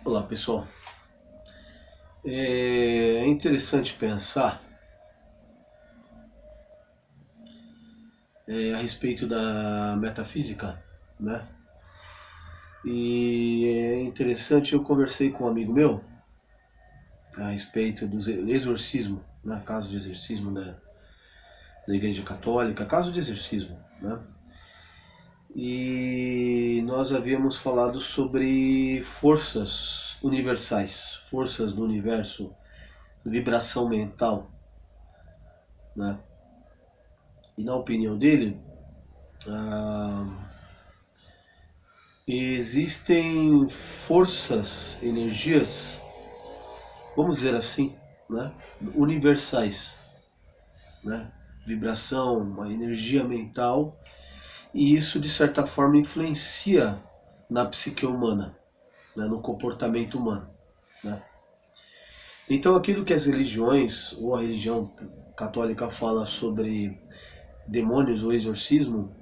Olá pessoal, é interessante pensar a respeito da metafísica, né? E é interessante, eu conversei com um amigo meu a respeito do exorcismo, né? Caso de exorcismo da Igreja Católica, caso de exorcismo, né? E nós havíamos falado sobre forças universais, forças do universo, vibração mental, né? E na opinião dele, ah, existem forças, energias, vamos dizer assim, né, universais, né, vibração, uma energia mental, e isso de certa forma influencia na psique humana, né, no comportamento humano, né. Então aquilo que as religiões ou a religião católica fala sobre demônios ou exorcismo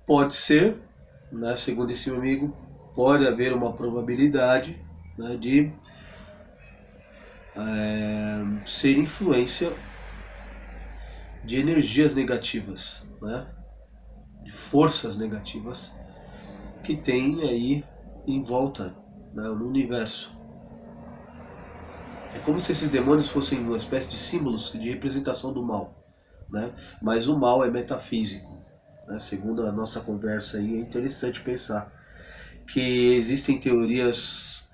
pode ser, né, segundo esse meu amigo, pode haver uma probabilidade, né, de ser influência de energias negativas, né, de forças negativas que tem aí em volta, né, no universo. É como se esses demônios fossem uma espécie de símbolos de representação do mal, né? Mas o mal é metafísico, né? Segundo a nossa conversa aí, é interessante pensar que existem teorias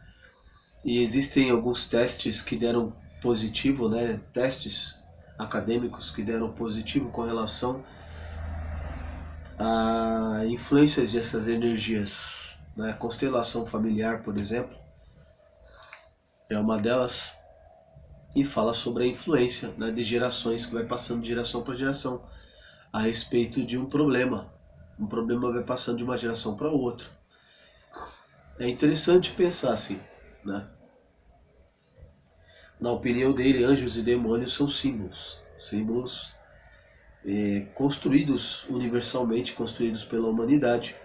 e existem alguns testes que deram positivo, né? Testes acadêmicos que deram positivo com relação a influências dessas energias, né? Constelação familiar, por exemplo, é uma delas e fala sobre a influência, né, de gerações que vai passando de geração para geração a respeito de um problema. Um problema vai passando de uma geração para outra. É interessante pensar assim, né? Na opinião dele, anjos e demônios são símbolos, símbolos construídos universalmente, construídos pela humanidade.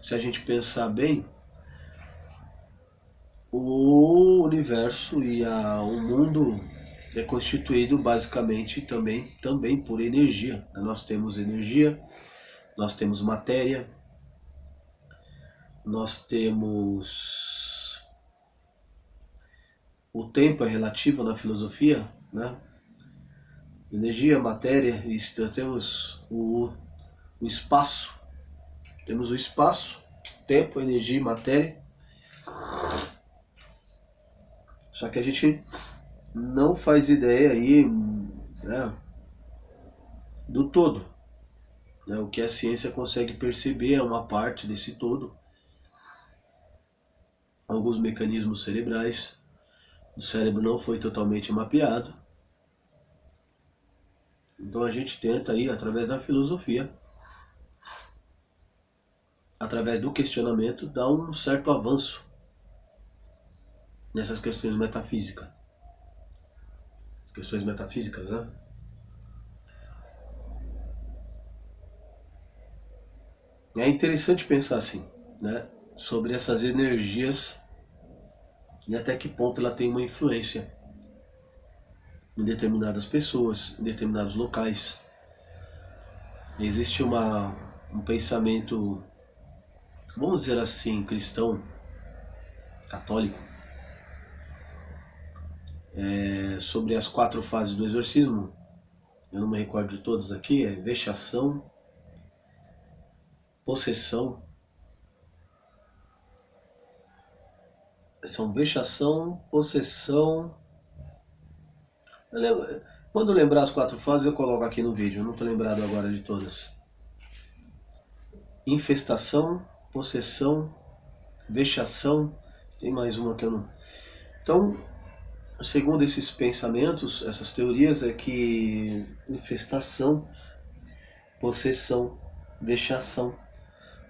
Se a gente pensar bem, o universo e o mundo é constituído basicamente também por energia. Nós temos energia, nós temos matéria, nós temos o tempo é relativo na filosofia, né? Energia, matéria, e temos o espaço. Temos o espaço, tempo, energia e matéria. Só que a gente não faz ideia aí, né, do todo. Né? O que a ciência consegue perceber é uma parte desse todo. Alguns mecanismos cerebrais. O cérebro não foi totalmente mapeado. Então a gente tenta aí, através da filosofia, através do questionamento, dar um certo avanço nessas questões metafísicas. Questões metafísicas, né? É interessante pensar assim, né, sobre essas energias e até que ponto ela tem uma influência em determinadas pessoas, em determinados locais. Existe um pensamento, vamos dizer assim, cristão, católico, sobre as 4 fases do exorcismo. Eu não me recordo de todas aqui, é vexação, possessão, são vexação, possessão. Quando eu lembrar as 4 fases eu coloco aqui no vídeo, eu não estou lembrado agora de todas. Infestação, possessão, vexação, tem mais uma que eu não... Então, segundo esses pensamentos, essas teorias, é que infestação, possessão, vexação,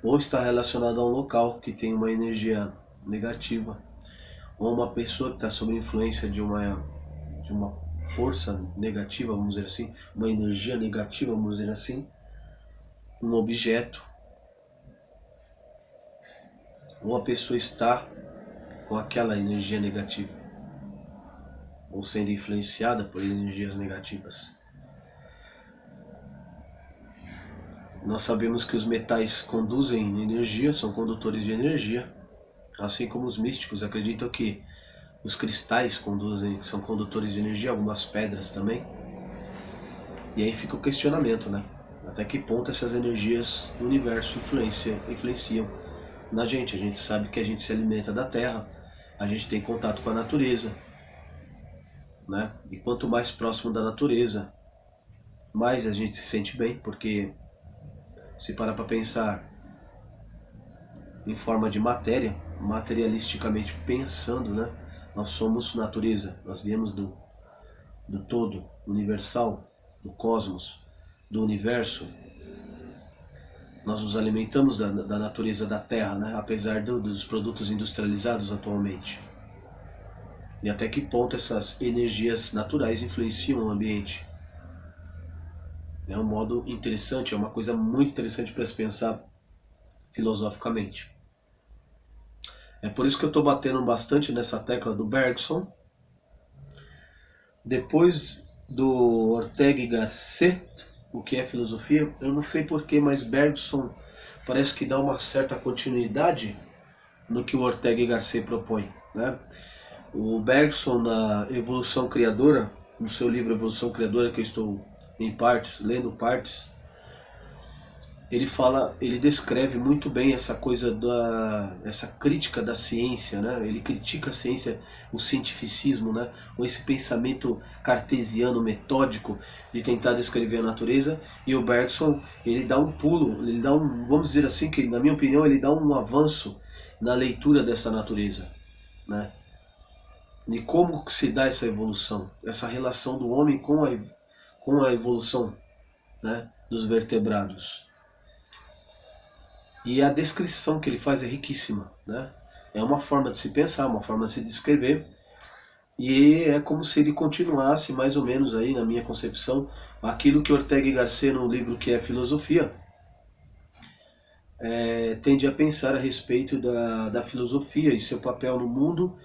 ou está relacionado a um local que tem uma energia negativa, ou uma pessoa que está sob influência de uma força negativa, vamos dizer assim, uma energia negativa, vamos dizer assim, um objeto, ou a pessoa está com aquela energia negativa, ou sendo influenciada por energias negativas. Nós sabemos que os metais conduzem energia, são condutores de energia, assim como os místicos acreditam que os cristais são condutores de energia, algumas pedras também. E aí fica o questionamento, né? Até que ponto essas energias do universo influenciam na gente? A gente sabe que a gente se alimenta da terra, a gente tem contato com a natureza, né? E quanto mais próximo da natureza, mais a gente se sente bem, porque se parar para pensar em forma de matéria, materialisticamente pensando, né? Nós somos natureza, nós viemos do todo, universal, do cosmos, do universo. Nós nos alimentamos da natureza da Terra, né? Apesar dos produtos industrializados atualmente. E até que ponto essas energias naturais influenciam o ambiente? É um modo interessante, é uma coisa muito interessante para se pensar filosoficamente. É por isso que eu estou batendo bastante nessa tecla do Bergson. Depois do Ortega y Gasset, o que é filosofia, eu não sei porquê, mas Bergson parece que dá uma certa continuidade no que o Ortega y Gasset propõe, né? O Bergson, na Evolução Criadora, no seu livro Evolução Criadora, que eu estou em partes, lendo partes, ele descreve muito bem essa coisa essa crítica da ciência, né? Ele critica a ciência, o cientificismo, né? Ou esse pensamento cartesiano, metódico, de tentar descrever a natureza. E o Bergson, ele dá um pulo, ele dá vamos dizer assim, que na minha opinião, ele dá um avanço na leitura dessa natureza, né? E como se dá essa evolução, essa relação do homem com a evolução, né? Dos vertebrados. E a descrição que ele faz é riquíssima, né? É uma forma de se pensar, uma forma de se descrever, e é como se ele continuasse mais ou menos aí, na minha concepção, aquilo que Ortega y Gasset, no livro que é Filosofia, tende a pensar a respeito da filosofia e seu papel no mundo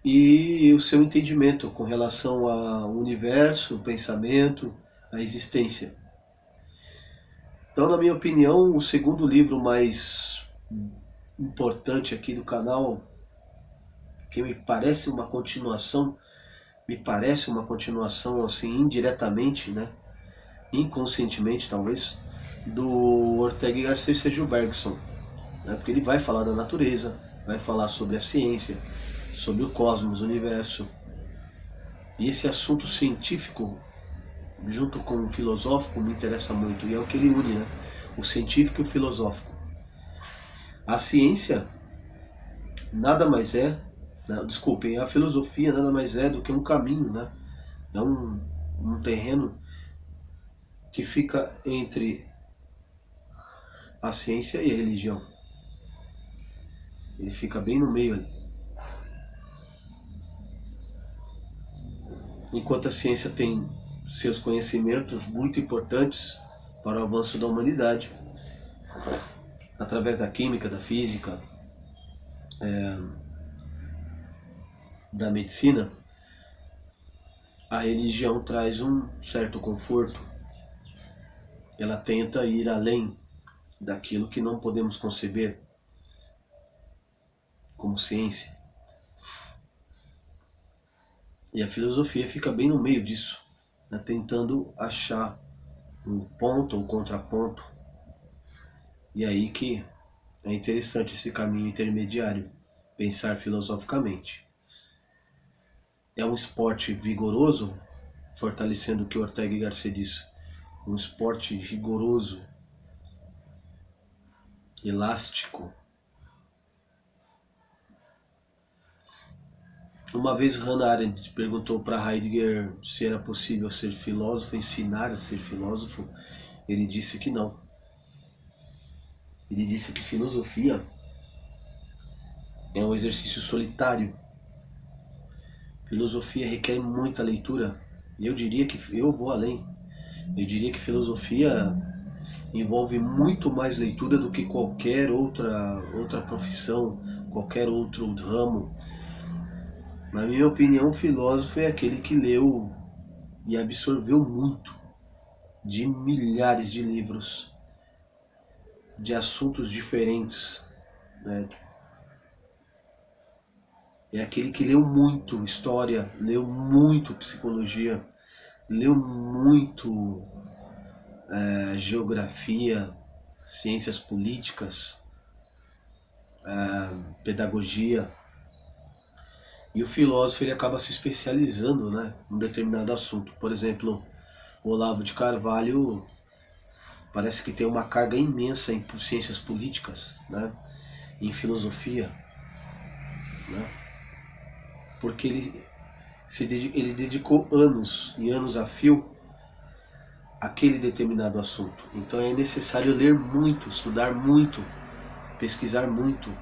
e o seu entendimento com relação ao universo, o pensamento, a existência. Então, na minha opinião, o segundo livro mais importante aqui do canal, que me parece uma continuação assim indiretamente, né, inconscientemente talvez, do Ortega y Gasset, seja o Bergson, né, porque ele vai falar da natureza, vai falar sobre a ciência, sobre o cosmos, o universo, e esse assunto científico junto com o filosófico me interessa muito, e é o que ele une, né? O científico e o filosófico. A ciência nada mais é, né? Desculpem, a filosofia nada mais é do que um caminho, né? É um terreno que fica entre a ciência e a religião. Ele fica bem no meio ali. Enquanto a ciência tem seus conhecimentos muito importantes para o avanço da humanidade, através da química, da física, da medicina, a religião traz um certo conforto. Ela tenta ir além daquilo que não podemos conceber como ciência. E a filosofia fica bem no meio disso, né, tentando achar um ponto ou contraponto. E aí que é interessante esse caminho intermediário, pensar filosoficamente. É um esporte vigoroso, fortalecendo o que Ortega y Gasset disse, um esporte rigoroso, elástico. Uma vez Hannah Arendt perguntou para Heidegger se era possível ser filósofo, ensinar a ser filósofo. Ele disse que não. Ele disse que filosofia é um exercício solitário. Filosofia requer muita leitura, E eu diria que eu vou além. Eu diria que filosofia envolve muito mais leitura do que qualquer outra profissão, qualquer outro ramo. Na minha opinião, o filósofo é aquele que leu e absorveu muito de milhares de livros, de assuntos diferentes, né? É aquele que leu muito história, leu muito psicologia, leu muito geografia, ciências políticas, pedagogia. E o filósofo ele acaba se especializando, né, em um determinado assunto. Por exemplo, o Olavo de Carvalho parece que tem uma carga imensa em ciências políticas, né, em filosofia, né, porque ele dedicou anos e anos a fio àquele determinado assunto. Então é necessário ler muito, estudar muito, pesquisar muito.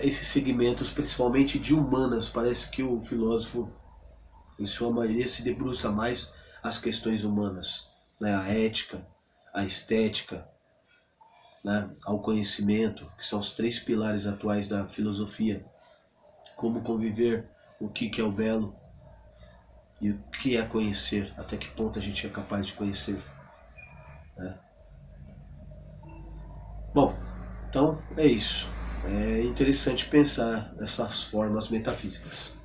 Esses segmentos, principalmente de humanas, parece que o filósofo, em sua maioria, se debruça mais às questões humanas, né? A ética, a estética, né? Ao conhecimento, que são os três pilares atuais da filosofia. Como conviver, o que é o belo e o que é conhecer, até que ponto a gente é capaz de conhecer, né? Bom, então é isso. É interessante pensar nessas formas metafísicas.